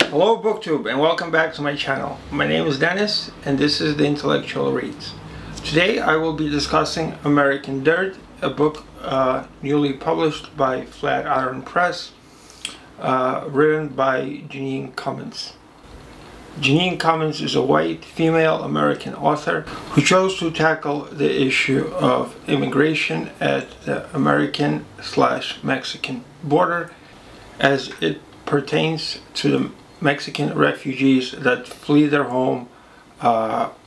Hello BookTube and welcome back to my channel. My name is Dennis and this is The Intellectual Reads. Today I will be discussing American Dirt, a book newly published by Flatiron Press, written by Jeanine Cummins. Jeanine Cummins is a white female American author who chose to tackle the issue of immigration at the American/Mexican border as it pertains to the Mexican refugees that flee their home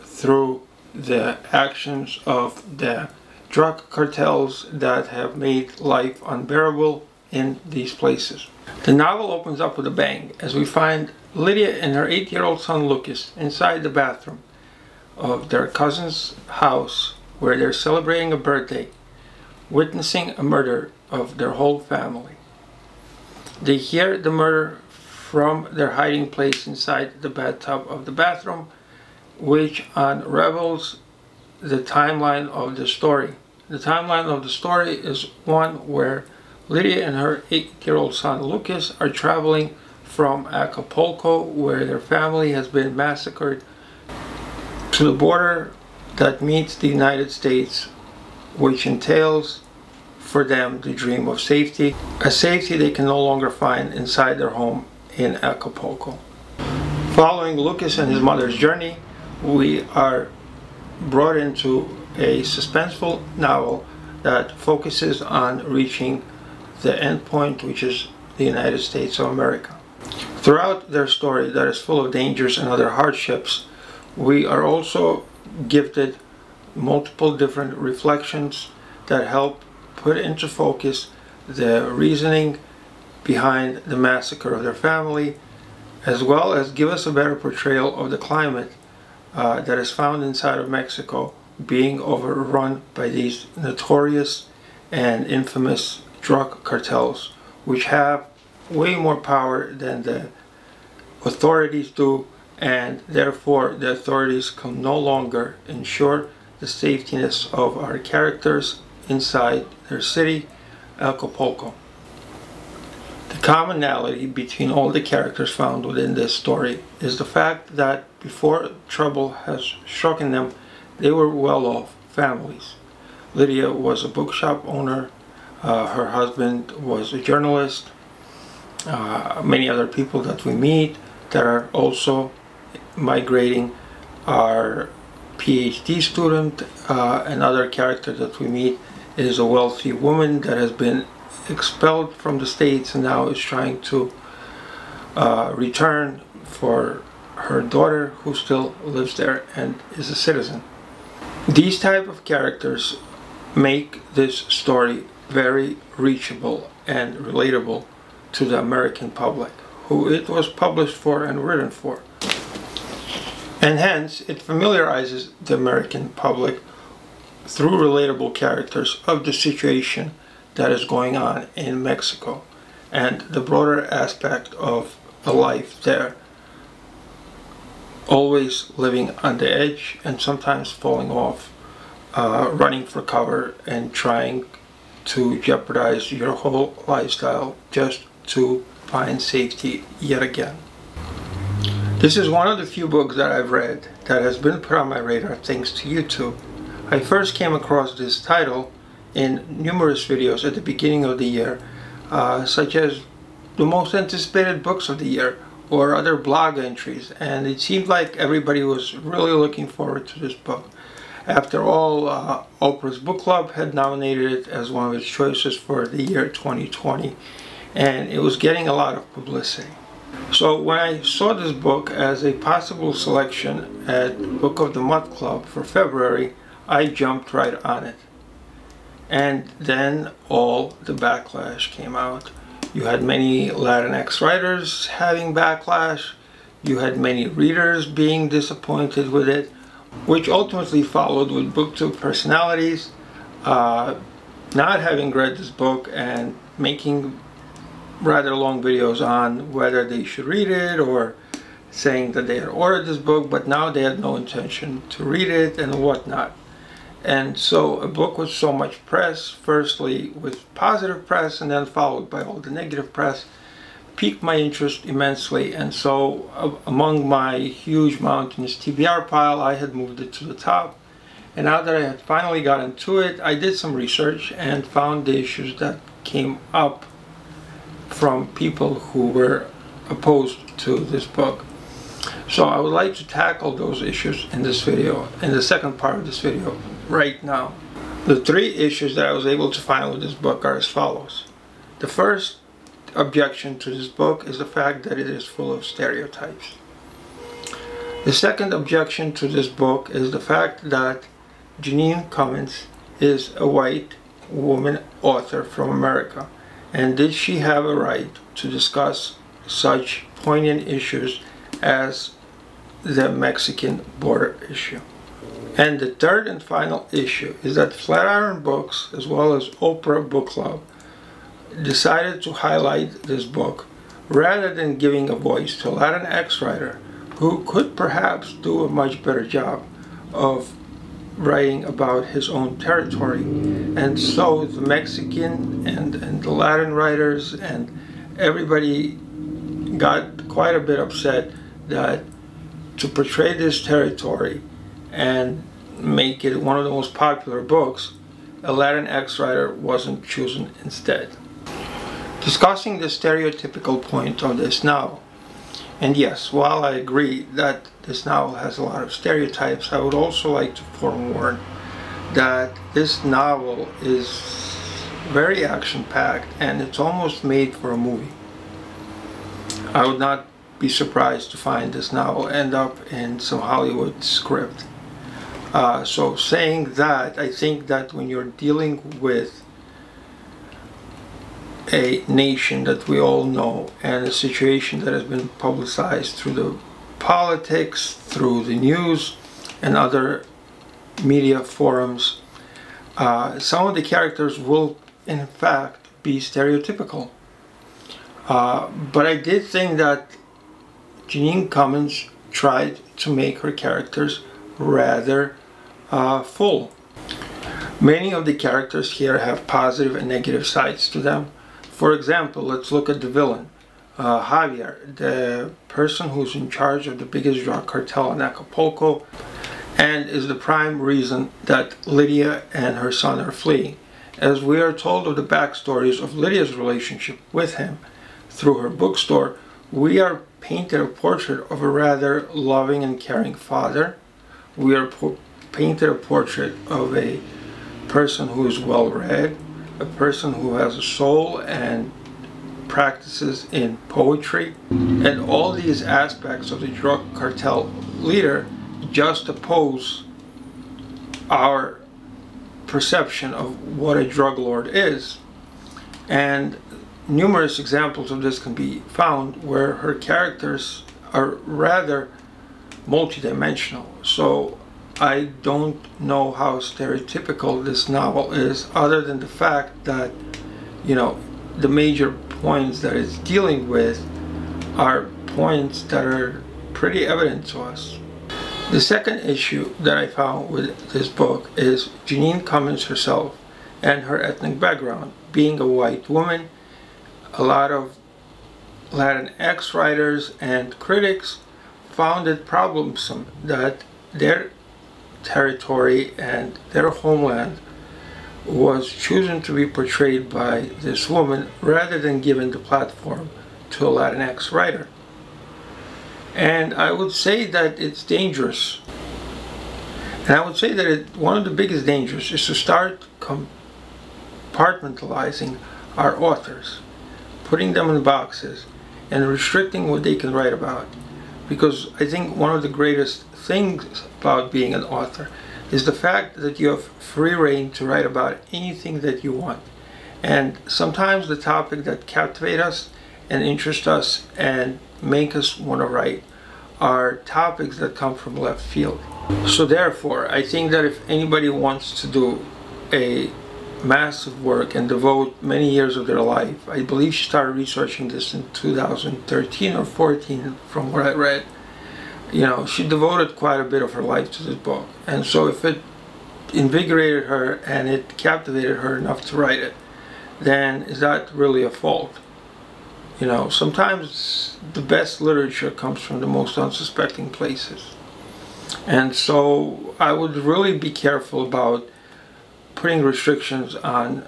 through the actions of the drug cartels that have made life unbearable in these places. The novel opens up with a bang as we find Lydia and her 8-year-old son Lucas inside the bathroom of their cousin's house where they're celebrating a birthday, witnessing a murder of their whole family. They hear the murder from their hiding place inside the bathtub of the bathroom, which unravels the timeline of the story. The timeline of the story is one where Lydia and her 8-year-old son Lucas are traveling from Acapulco, where their family has been massacred, to the border that meets the United States, which entails for them the dream of safety, a safety they can no longer find inside their home in Acapulco. Following Lucas and his mother's journey, we are brought into a suspenseful novel that focuses on reaching the end point, which is the United States of America. Throughout their story that is full of dangers and other hardships, we are also gifted multiple different reflections that help put into focus the reasoning behind the massacre of their family, as well as give us a better portrayal of the climate that is found inside of Mexico, being overrun by these notorious and infamous drug cartels, which have way more power than the authorities do, and therefore the authorities can no longer ensure the safetiness of our characters inside their city, Acapulco. The commonality between all the characters found within this story is the fact that before trouble has struck them, they were well-off families. Lydia was a bookshop owner, her husband was a journalist, many other people that we meet that are also migrating are PhD student. Another character that we meet is a wealthy woman that has been expelled from the States and now is trying to return for her daughter who still lives there and is a citizen. These type of characters make this story very reachable and relatable to the American public, who it was published for and written for. And hence, it familiarizes the American public through relatable characters of the situation that is going on in Mexico and the broader aspect of a life there, always living on the edge and sometimes falling off, running for cover and trying to jeopardize your whole lifestyle just to find safety yet again. This is one of the few books that I've read that has been put on my radar thanks to YouTube. I first came across this title in numerous videos at the beginning of the year, such as the most anticipated books of the year or other blog entries, and it seemed like everybody was really looking forward to this book. After all, Oprah's book club had nominated it as one of its choices for the year 2020, and it was getting a lot of publicity. So when I saw this book as a possible selection at Book of the Month Club for February, I jumped right on it. And then all the backlash came out. You had many Latinx writers having backlash. You had many readers being disappointed with it, which ultimately followed with BookTube personalities not having read this book and making rather long videos on whether they should read it, or saying that they had ordered this book but now they had no intention to read it and whatnot. And so a book with so much press, firstly with positive press and then followed by all the negative press, piqued my interest immensely, and so among my huge mountainous TBR pile, I had moved it to the top. And now that I had finally gotten to it, I did some research and found the issues that came up from people who were opposed to this book. So I would like to tackle those issues in this video, in the second part of this video, right now. The three issues that I was able to find with this book are as follows. The first objection to this book is the fact that it is full of stereotypes. The second objection to this book is the fact that Jeanine Cummins is a white woman author from America, and did she have a right to discuss such poignant issues as the Mexican border issue? And the third and final issue is that Flatiron Books, as well as Oprah Book Club, decided to highlight this book rather than giving a voice to a Latinx writer who could perhaps do a much better job of writing about his own territory. And so the Mexican and the Latin writers and everybody got quite a bit upset that to portray this territory and make it one of the most popular books, a Latinx writer wasn't chosen instead. Discussing the stereotypical point of this novel, and yes, while I agree that this novel has a lot of stereotypes, I would also like to forewarn that this novel is very action-packed and it's almost made for a movie. I would not be surprised to find this novel end up in some Hollywood script. So saying that, I think that when you're dealing with a nation that we all know and a situation that has been publicized through the politics, through the news and other media forums, some of the characters will in fact be stereotypical. But I did think that Jeanine Cummins tried to make her characters rather full. Many of the characters here have positive and negative sides to them. For example, let's look at the villain, Javier, the person who's in charge of the biggest drug cartel in Acapulco and is the prime reason that Lydia and her son are fleeing. As we are told of the backstories of Lydia's relationship with him through her bookstore, we are painted a portrait of a rather loving and caring father. We are painted a portrait of a person who is well read, a person who has a soul and practices in poetry, and all these aspects of the drug cartel leader just oppose our perception of what a drug lord is. And numerous examples of this can be found where her characters are rather multidimensional. So I don't know how stereotypical this novel is, other than the fact that, you know, the major points that it's dealing with are points that are pretty evident to us. The second issue that I found with this book is Jeanine Cummins herself and her ethnic background. Being a white woman, a lot of Latinx writers and critics found it problemsome that their territory and their homeland was chosen to be portrayed by this woman rather than given the platform to a Latinx writer. And I would say that it's dangerous. And I would say that one of the biggest dangers is to start compartmentalizing our authors, putting them in boxes and restricting what they can write about. Because I think one of the greatest things about being an author is the fact that you have free reign to write about anything that you want. And sometimes the topic that captivate us and interest us and make us want to write are topics that come from left field. So therefore, I think that if anybody wants to do a massive work and devote many years of their life, I believe she started researching this in 2013 or 14 from what I read, you know, she devoted quite a bit of her life to this book. And so if it invigorated her and it captivated her enough to write it, then is that really a fault? You know, sometimes the best literature comes from the most unsuspecting places. And so I would really be careful about putting restrictions on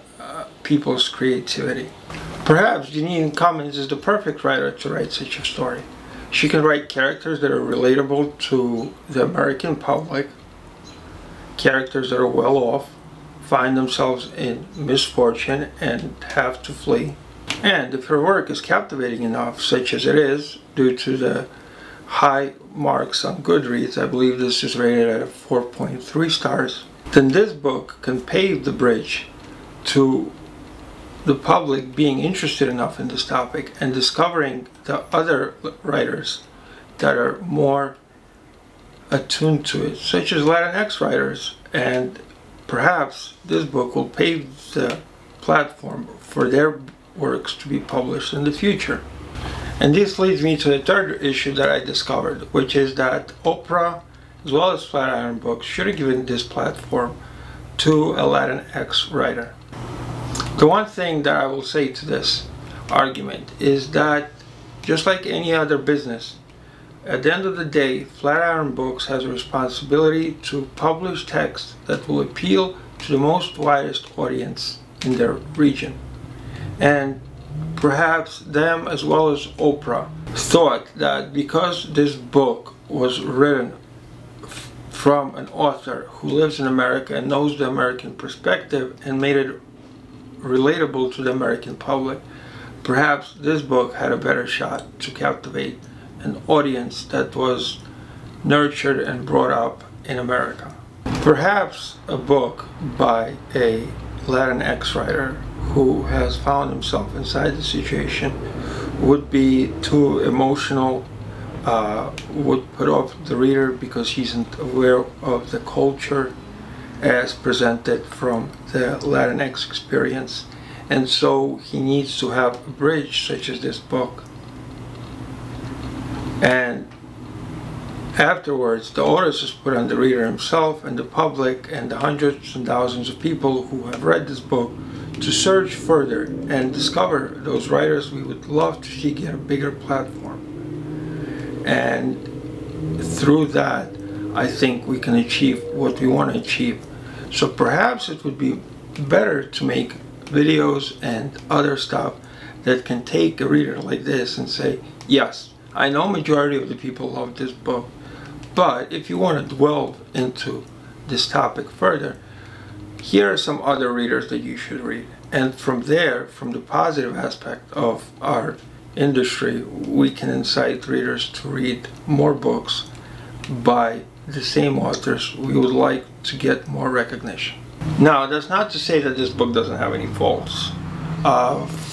people's creativity. Perhaps Jeanine Cummins is the perfect writer to write such a story. She can write characters that are relatable to the American public, characters that are well off, find themselves in misfortune and have to flee. And if her work is captivating enough, such as it is, due to the high marks on Goodreads, I believe this is rated at 4.3 stars, then this book can pave the bridge to the public being interested enough in this topic and discovering the other writers that are more attuned to it, such as Latinx writers, and perhaps this book will pave the platform for their works to be published in the future. And this leads me to the third issue that I discovered, which is that Oprah, as well as Flatiron Books, should have given this platform to a Latinx writer. The one thing that I will say to this argument is that, just like any other business, at the end of the day, Flatiron Books has a responsibility to publish text that will appeal to the most widest audience in their region. And perhaps them, as well as Oprah, thought that because this book was written from an author who lives in America and knows the American perspective and made it relatable to the American public, perhaps this book had a better shot to captivate an audience that was nurtured and brought up in America. Perhaps a book by a Latinx writer who has found himself inside the situation would be too emotional, would put off the reader because he isn't aware of the culture as presented from the Latinx experience, and so he needs to have a bridge such as this book. And afterwards, the onus is put on the reader himself and the public and the hundreds and thousands of people who have read this book to search further and discover those writers we would love to see get a bigger platform. And through that, I think we can achieve what we want to achieve. So perhaps it would be better to make videos and other stuff that can take a reader like this and say, yes, I know majority of the people love this book, but if you want to delve into this topic further, here are some other readers that you should read. And from there, from the positive aspect of our industry, we can incite readers to read more books by the same authors we would like to get more recognition. Now, that's not to say that this book doesn't have any faults.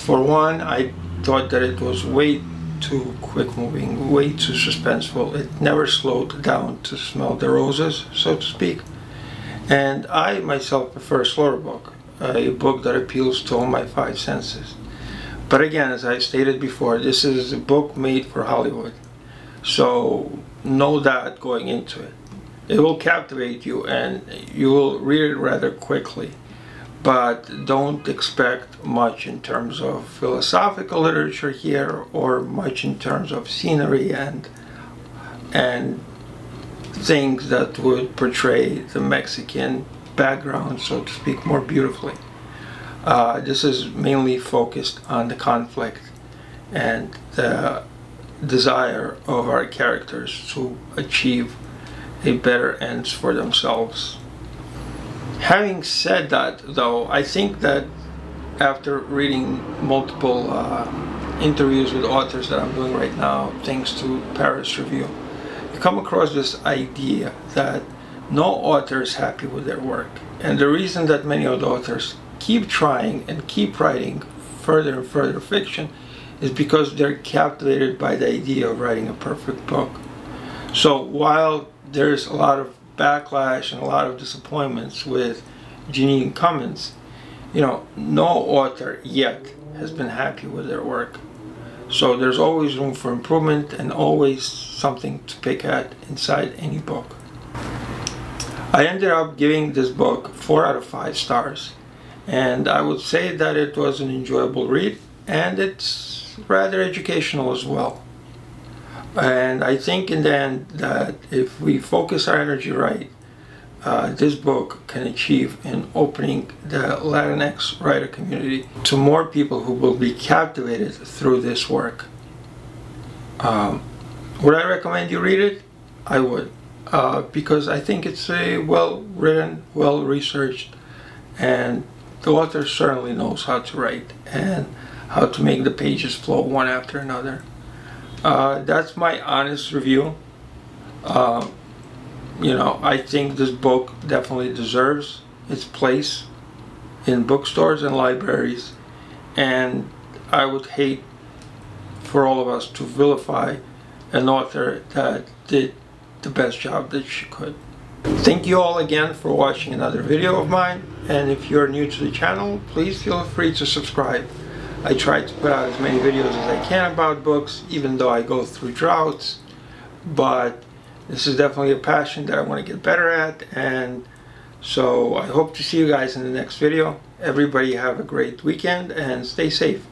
For one, I thought that it was way too quick moving, way too suspenseful. It never slowed down to smell the roses, so to speak. And I myself prefer a slower book, a book that appeals to all my five senses. But again, as I stated before, this is a book made for Hollywood. So know that going into it. It will captivate you and you will read it rather quickly. But don't expect much in terms of philosophical literature here, or much in terms of scenery and things that would portray the Mexican background, so to speak, more beautifully. This is mainly focused on the conflict and the desire of our characters to achieve a better ends for themselves. Having said that, though, I think that after reading multiple interviews with authors that I'm doing right now, thanks to Paris Review, you come across this idea that no author is happy with their work. And the reason that many of the authors keep trying and keep writing further and further fiction is because they're captivated by the idea of writing a perfect book. So while there's a lot of backlash and a lot of disappointments with Jeanine Cummins, you know, no author yet has been happy with their work. So there's always room for improvement and always something to pick at inside any book. I ended up giving this book 4 out of 5 stars, and I would say that it was an enjoyable read, and it's it's rather educational as well. And I think in the end that if we focus our energy right, this book can achieve in opening the Latinx writer community to more people who will be captivated through this work. Would I recommend you read it? I would, because I think it's a well-written, well-researched, and the author certainly knows how to write and how to make the pages flow one after another. That's my honest review. You know, I think this book definitely deserves its place in bookstores and libraries, and I would hate for all of us to vilify an author that did the best job that she could. Thank you all again for watching another video of mine, and if you're new to the channel, please feel free to subscribe. I try to put out as many videos as I can about books, even though I go through droughts, but this is definitely a passion that I want to get better at, and so I hope to see you guys in the next video. Everybody have a great weekend and stay safe.